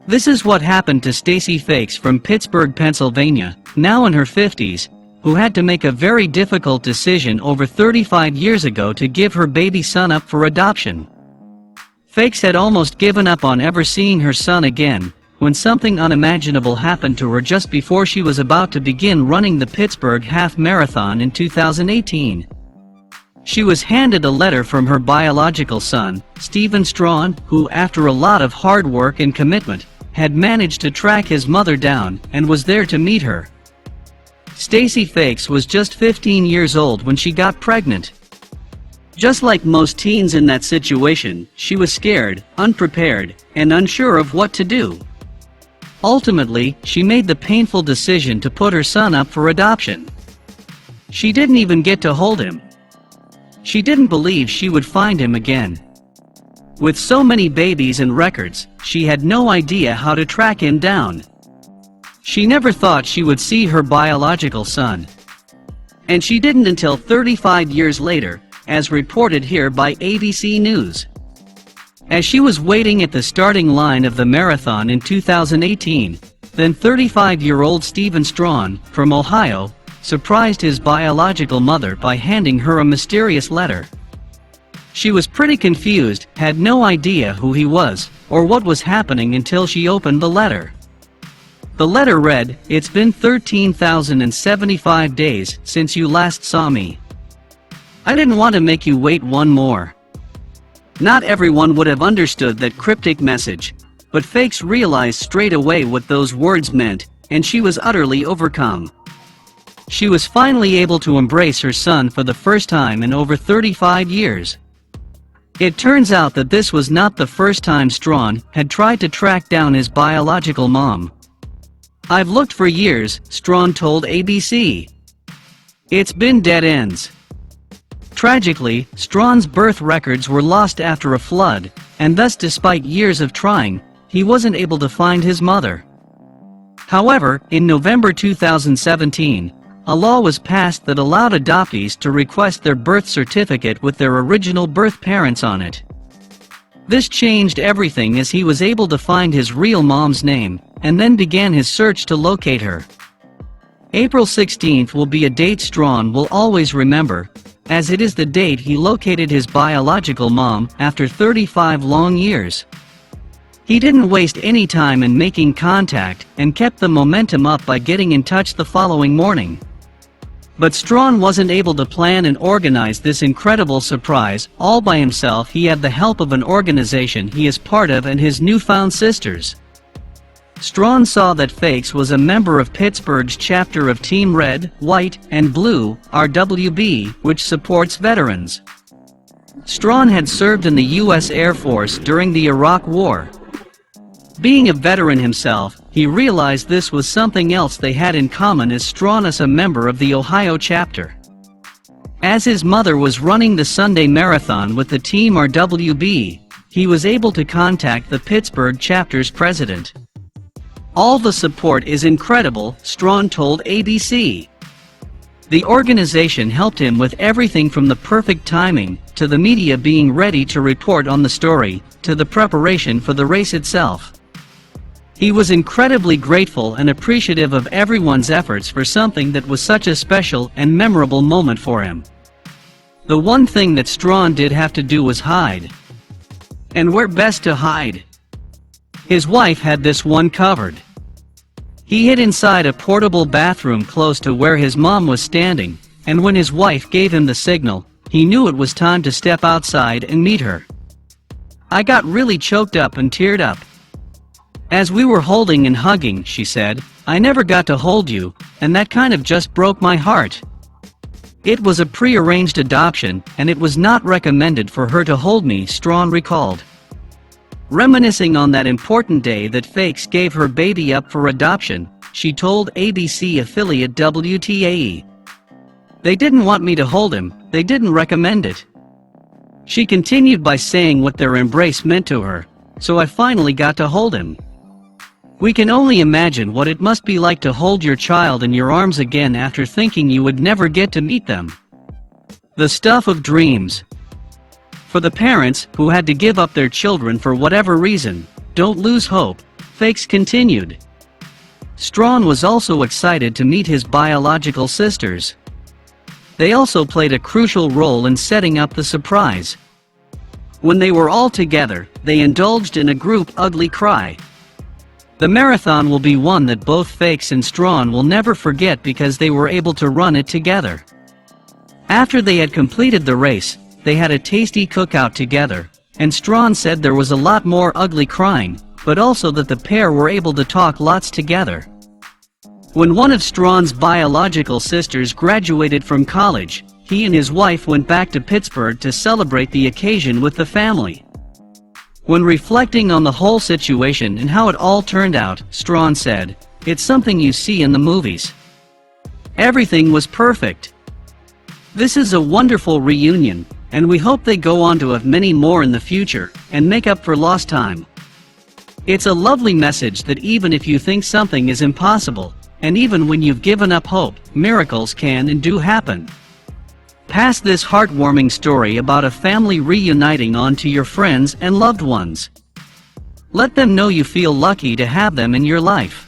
This is what happened to Stacy Fakes from Pittsburgh, Pennsylvania, now in her 50s, who had to make a very difficult decision over 35 years ago to give her baby son up for adoption. Fakes had almost given up on ever seeing her son again, when something unimaginable happened to her just before she was about to begin running the Pittsburgh Half Marathon in 2018. She was handed a letter from her biological son, Stephen Strawn, who, after a lot of hard work and commitment, had managed to track his mother down and was there to meet her. Stacy Fakes was just 15 years old when she got pregnant. Just like most teens in that situation, she was scared, unprepared, and unsure of what to do. Ultimately, she made the painful decision to put her son up for adoption. She didn't even get to hold him. She didn't believe she would find him again. With so many babies and records, she had no idea how to track him down. She never thought she would see her biological son. And she didn't until 35 years later, as reported here by ABC News. As she was waiting at the starting line of the marathon in 2018, then 35-year-old Stephen Strawn, from Ohio, surprised his biological mother by handing her a mysterious letter. She was pretty confused, had no idea who he was, or what was happening until she opened the letter. The letter read, "It's been 13,075 days since you last saw me. I didn't want to make you wait one more." Not everyone would have understood that cryptic message, but Fakes realized straight away what those words meant, and she was utterly overcome. She was finally able to embrace her son for the first time in over 35 years. It turns out that this was not the first time Strawn had tried to track down his biological mom. "I've looked for years," Strawn told ABC. "It's been dead ends." Tragically, Strawn's birth records were lost after a flood, and thus despite years of trying, he wasn't able to find his mother. However, in November 2017, a law was passed that allowed adoptees to request their birth certificate with their original birth parents on it. This changed everything as he was able to find his real mom's name, and then began his search to locate her. April 16th will be a date Strawn will always remember, as it is the date he located his biological mom after 35 long years. He didn't waste any time in making contact and kept the momentum up by getting in touch the following morning. But Strawn wasn't able to plan and organize this incredible surprise all by himself. He had the help of an organization he is part of and his newfound sisters. Strawn saw that Fakes was a member of Pittsburgh's chapter of Team Red, White, and Blue, RWB, which supports veterans. Strawn had served in the U.S. Air Force during the Iraq War. Being a veteran himself, he realized this was something else they had in common, as Strawn is a member of the Ohio chapter. As his mother was running the Sunday Marathon with the Team RWB, he was able to contact the Pittsburgh chapter's president. "All the support is incredible," Strawn told ABC. The organization helped him with everything from the perfect timing, to the media being ready to report on the story, to the preparation for the race itself. He was incredibly grateful and appreciative of everyone's efforts for something that was such a special and memorable moment for him. The one thing that Strawn did have to do was hide. And where best to hide? His wife had this one covered. He hid inside a portable bathroom close to where his mom was standing, and when his wife gave him the signal, he knew it was time to step outside and meet her. "I got really choked up and teared up. As we were holding and hugging," she said, "I never got to hold you, and that kind of just broke my heart." It was a pre-arranged adoption, and it was not recommended for her to hold me, Strawn recalled. Reminiscing on that important day that Fakes gave her baby up for adoption, she told ABC affiliate WTAE. "They didn't want me to hold him, they didn't recommend it." She continued by saying what their embrace meant to her, "So I finally got to hold him. We can only imagine what it must be like to hold your child in your arms again after thinking you would never get to meet them. The stuff of dreams." For the parents who had to give up their children for whatever reason, don't lose hope. Fakes continued. Strawn was also excited to meet his biological sisters. They also played a crucial role in setting up the surprise. When they were all together, they indulged in a group ugly cry. The marathon will be one that both Fakes and Strawn will never forget because they were able to run it together. After they had completed the race, they had a tasty cookout together, and Strawn said there was a lot more ugly crying, but also that the pair were able to talk lots together. When one of Strawn's biological sisters graduated from college, he and his wife went back to Pittsburgh to celebrate the occasion with the family. When reflecting on the whole situation and how it all turned out, Strawn said, "It's something you see in the movies. Everything was perfect. This is a wonderful reunion, and we hope they go on to have many more in the future, and make up for lost time. It's a lovely message that even if you think something is impossible, and even when you've given up hope, miracles can and do happen." Pass this heartwarming story about a family reuniting on to your friends and loved ones. Let them know you feel lucky to have them in your life.